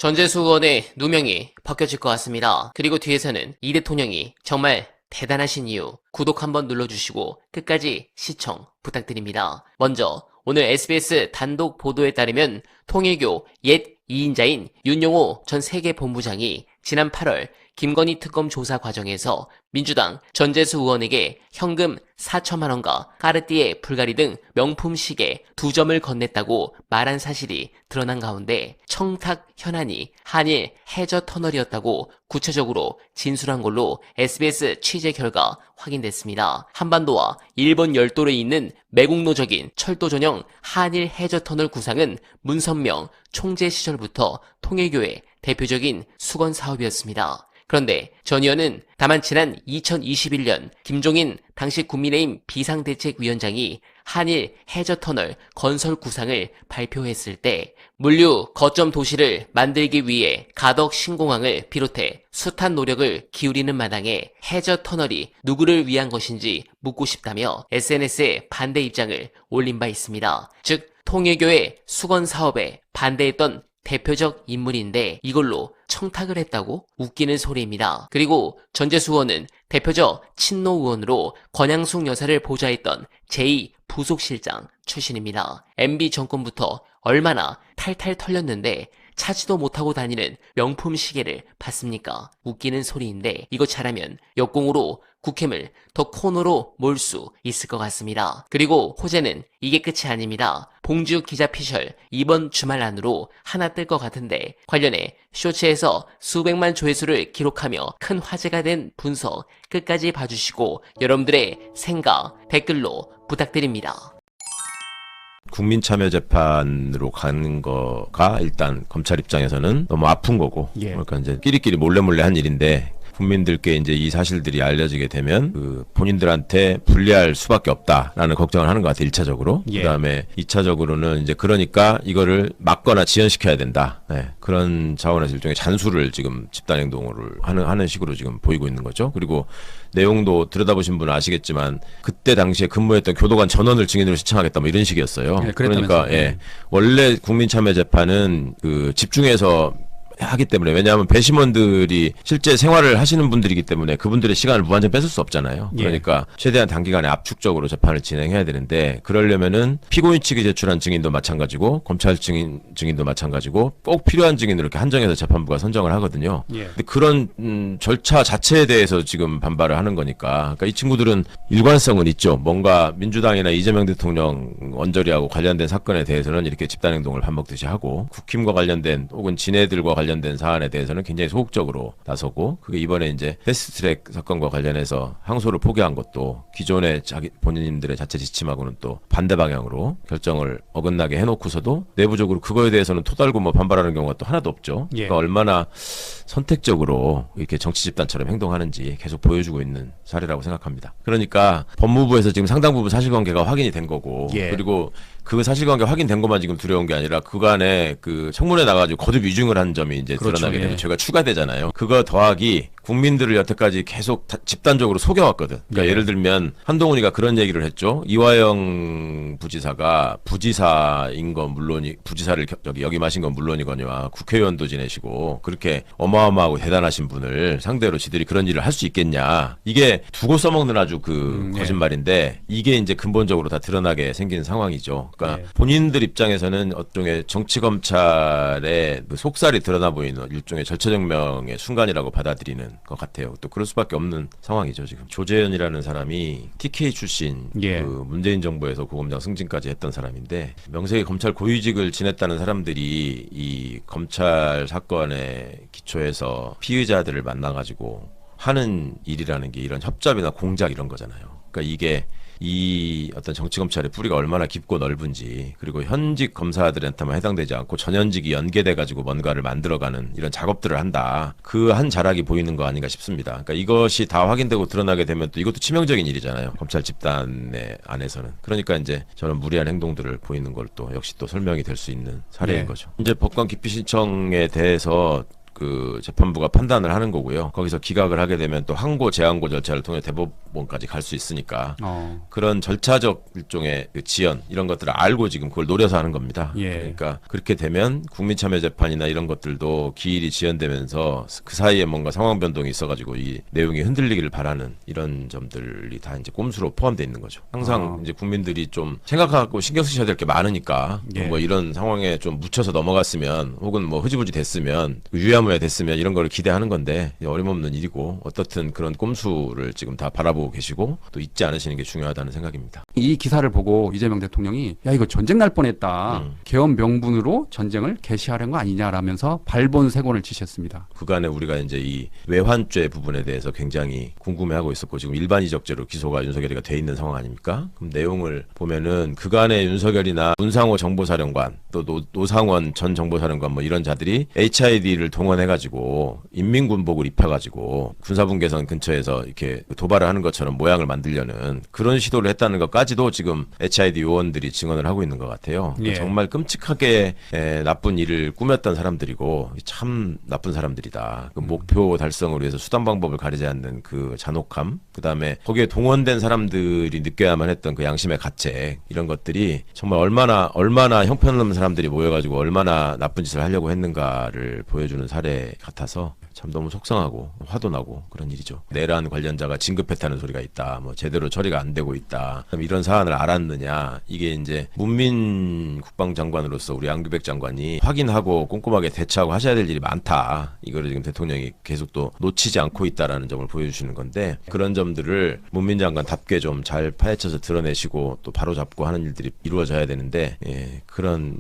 전재수 의원의 누명이 벗겨질 것 같습니다. 그리고 뒤에서는 이 대통령이 정말 대단하신 이유 구독 한번 눌러주시고 끝까지 시청 부탁드립니다. 먼저 오늘 SBS 단독 보도에 따르면 통일교 옛 2인자인 윤용호 전 세계본부장이 지난 8월 김건희 특검 조사 과정에서 민주당 전재수 의원에게 현금 4천만 원과 까르띠에 불가리 등 명품 시계 2점을 건넸다고 말한 사실이 드러난 가운데 청탁 현안이 한일 해저 터널이었다고 구체적으로 진술한 걸로 SBS 취재 결과 확인됐습니다. 한반도와 일본 열도에 있는 매국노적인 철도 전용 한일 해저 터널 구상은 문선명 총재 시절부터 통일교의 대표적인 수건 사업이었습니다. 그런데 전 의원은 다만 지난 2021년 김종인 당시 국민의힘 비상대책위원장이 한일 해저터널 건설 구상을 발표했을 때 물류 거점 도시를 만들기 위해 가덕 신공항을 비롯해 숱한 노력을 기울이는 마당에 해저터널이 누구를 위한 것인지 묻고 싶다며 SNS에 반대 입장을 올린 바 있습니다. 즉 통일교의 수건 사업에 반대했던 대표적 인물인데 이걸로 청탁을 했다고? 웃기는 소리입니다. 그리고 전재수 의원은 대표적 친노 의원으로 권양숙 여사를 보좌했던 제2 부속실장 출신입니다. MB 정권부터 얼마나 탈탈 털렸는데 차지도 못하고 다니는 명품 시계를 받습니까? 웃기는 소리인데 이거 잘하면 역공으로 국힘을 더 코너로 몰 수 있을 것 같습니다. 그리고 호재는 이게 끝이 아닙니다. 봉주 기자 피셜 이번 주말 안으로 하나 뜰 것 같은데 관련해 쇼츠에서 수백만 조회수를 기록하며 큰 화제가 된 분석 끝까지 봐주시고 여러분들의 생각 댓글로 부탁드립니다. 국민참여재판으로 가는 거가 일단 검찰 입장에서는 너무 아픈 거고, 그러니까 이제 끼리끼리 몰래 한 일인데 국민들께 이제 이 사실들이 알려지게 되면 그 본인들한테 불리할 수밖에 없다라는 걱정을 하는 것 같아요. 1차적으로. 그다음에 2차적으로는 이제 그러니까 이거를 막거나 지연시켜야 된다. 그런 차원에서 일종의 잔수를 지금 집단행동을 하는 식으로 지금 보이고 있는 거죠. 그리고 내용도 들여다보신 분은 아시겠지만 그때 당시에 근무했던 교도관 전원을 증인으로 신청하겠다 뭐 이런 식이었어요. 그러니까 원래 국민참여재판은 그 집중해서 하기 때문에, 왜냐하면 배심원들이 실제 생활을 하시는 분들이기 때문에 그분들의 시간을 무한정 뺏을 수 없잖아요. 그러니까 최대한 단기간에 압축적으로 재판을 진행해야 되는데 그러려면은 피고인 측이 제출한 증인도 마찬가지고 검찰 증인도 마찬가지고 꼭 필요한 증인으로 이렇게 한정해서 재판부가 선정을 하거든요. 근데 그런 절차 자체에 대해서 지금 반발을 하는 거니까, 그러니까 이 친구들은 일관성은 있죠. 뭔가 민주당이나 이재명 대통령 언저리하고 관련된 사건에 대해서는 이렇게 집단행동을 밥 먹듯이 하고 국힘과 관련된 혹은 지네들과 관련된 사안에 대해서는 굉장히 소극적으로 나서고, 그게 이번에 이제 패스트트랙 사건과 관련해서 항소를 포기한 것도 기존의 본인들의 자체 지침하고는 또 반대 방향으로 결정을 어긋나게 해놓고서도 내부적으로 그거에 대해서는 토달고 뭐 반발하는 경우가 또 하나도 없죠. 그러니까 얼마나 선택적으로 이렇게 정치 집단처럼 행동하는지 계속 보여주고 있는 사례라고 생각합니다. 그러니까 법무부에서 지금 상당 부분 사실관계가 확인이 된 거고, 그리고 그 사실관계 확인된 것만 지금 두려운 게 아니라 그간에 그 청문회 나가지고 거듭 위증을 한 점이 이제 드러나게 되면 죄가 추가되잖아요. 그거 더하기 국민들을 여태까지 계속 집단적으로 속여왔거든. 그러니까 예를 들면 한동훈이가 그런 얘기를 했죠. 이화영 부지사가 부지사인 건 물론이, 부지사를 역임하신 건 물론이거니와 국회의원도 지내시고 그렇게 어마어마하고 대단하신 분을 상대로 지들이 그런 일을 할 수 있겠냐. 이게 두고 써먹는 아주 그 거짓말인데 이게 이제 근본적으로 다 드러나게 생긴 상황이죠. 그러니까 본인들 입장에서는 일종의 정치검찰의 그 속살이 드러나 보이는 일종의 절차정명의 순간이라고 받아들이는 것 같아요. 또 그럴 수밖에 없는 상황이죠. 지금 조재현이라는 사람이 TK 출신, 그 문재인 정부에서 고검장 승진까지 했던 사람인데 명색이 검찰 고위직을 지냈다는 사람들이 이 검찰 사건에 기초해서 피의자들을 만나가지고 하는 일이라는 게 이런 협잡이나 공작 이런 거잖아요. 그러니까 이게 이 어떤 정치검찰의 뿌리가 얼마나 깊고 넓은지, 그리고 현직 검사들한테만 해당되지 않고 전현직이 연계돼가지고 뭔가를 만들어가는 이런 작업들을 한다. 그 한 자락이 보이는 거 아닌가 싶습니다. 그러니까 이것이 다 확인되고 드러나게 되면 또 이것도 치명적인 일이잖아요. 검찰 집단의 안에서는. 그러니까 이제 저는 무리한 행동들을 보이는 걸 또 역시 또 설명이 될 수 있는 사례인 거죠. 이제 법관 기피 신청에 대해서 그 재판부가 판단을 하는 거고요. 거기서 기각을 하게 되면 또 항고 재항고 절차를 통해 대법원까지 갈 수 있으니까 그런 절차적 일종의 그 지연 이런 것들을 알고 지금 그걸 노려서 하는 겁니다. 그러니까 그렇게 되면 국민참여재판이나 이런 것들도 기일이 지연되면서 그 사이에 뭔가 상황 변동이 있어가지고 이 내용이 흔들리기를 바라는 이런 점들이 다 이제 꼼수로 포함되어 있는 거죠. 항상 이제 국민들이 좀 생각하고 신경 쓰셔야 될 게 많으니까 뭐 이런 상황에 좀 묻혀서 넘어갔으면 혹은 뭐 흐지부지 됐으면 유야무야 됐으면 이런 걸 기대하는 건데 어림없는 일이고 어떻든 그런 꼼수를 지금 다 바라보고 계시고 또 잊지 않으시는 게 중요하다는 생각입니다. 이 기사를 보고 이재명 대통령이 야 이거 전쟁 날 뻔했다. 계엄 명분으로 전쟁을 개시하려는 거 아니냐라면서 발본색원을 치셨습니다. 그간에 우리가 이제 이 외환죄 부분에 대해서 굉장히 궁금해하고 있었고 지금 일반 이적죄로 기소가 윤석열이가 돼 있는 상황 아닙니까? 그럼 내용을 보면은 그간에 윤석열이나 문상호 정보사령관 또 노상원 전 정보사령관 뭐 이런 자들이 HID를 동원해가지고 인민군복을 입혀가지고 군사분계선 근처에서 이렇게 도발을 하는 것처럼 모양을 만들려는 그런 시도를 했다는 것까지도 지금 HID 요원들이 증언을 하고 있는 것 같아요. 정말 끔찍하게 나쁜 일을 꾸몄던 사람들이고 참 나쁜 사람들이다. 그 목표 달성을 위해서 수단 방법을 가리지 않는 그 잔혹함, 그 다음에 거기에 동원된 사람들이 느껴야만 했던 그 양심의 가책 이런 것들이 정말 얼마나 형편없는 사람들이 모여가지고 얼마나 나쁜 짓을 하려고 했는가를 보여주는 사례 같아서 참 너무 속상하고 화도 나고 그런 일이죠. 내란 관련자가 진급했다는 소리가 있다. 뭐 제대로 처리가 안 되고 있다. 그럼 이런 사안을 알았느냐. 이게 이제 문민 국방장관으로서 우리 안규백 장관이 확인하고 꼼꼼하게 대처하고 하셔야 될 일이 많다. 이거를 지금 대통령이 계속 또 놓치지 않고 있다라는 점을 보여주시는 건데 그런 점들을 문민 장관답게 좀 잘 파헤쳐서 드러내시고 또 바로잡고 하는 일들이 이루어져야 되는데 그런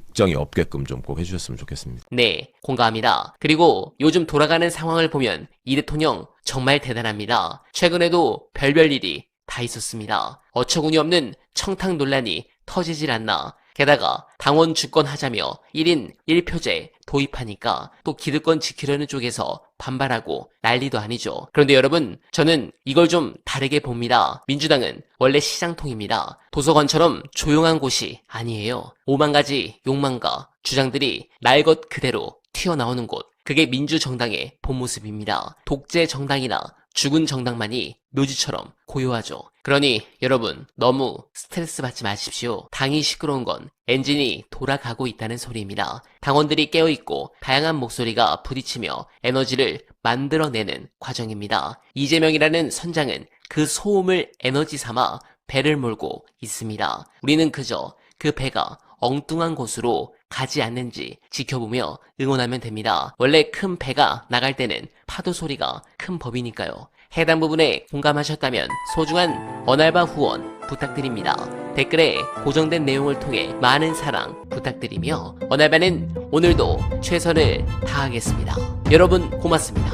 걱정이 없게끔 좀 꼭 해주셨으면 좋겠습니다. 네, 공감합니다. 그리고 요즘 돌아가는 상황을 보면 이 대통령 정말 대단합니다. 최근에도 별별 일이 다 있었습니다. 어처구니 없는 청탁 논란이 터지질 않나. 게다가 당원 주권하자며 1인 1표제 도입하니까 또 기득권 지키려는 쪽에서 반발하고 난리도 아니죠. 그런데 여러분, 저는 이걸 좀 다르게 봅니다. 민주당은 원래 시장통입니다. 도서관처럼 조용한 곳이 아니에요. 오만 가지 욕망과 주장들이 날 것 그대로 튀어나오는 곳. 그게 민주정당의 본 모습입니다. 독재 정당이나 죽은 정당만이 묘지처럼 고요하죠. 그러니 여러분 너무 스트레스 받지 마십시오. 당이 시끄러운 건 엔진이 돌아가고 있다는 소리입니다. 당원들이 깨어있고 다양한 목소리가 부딪히며 에너지를 만들어내는 과정입니다. 이재명이라는 선장은 그 소음을 에너지 삼아 배를 몰고 있습니다. 우리는 그저 그 배가 엉뚱한 곳으로 가지 않는지 지켜보며 응원하면 됩니다. 원래 큰 배가 나갈 때는 파도 소리가 큰 법이니까요. 해당 부분에 공감하셨다면 소중한 언알바 후원 부탁드립니다. 댓글에 고정된 내용을 통해 많은 사랑 부탁드리며 언알바는 오늘도 최선을 다하겠습니다. 여러분 고맙습니다.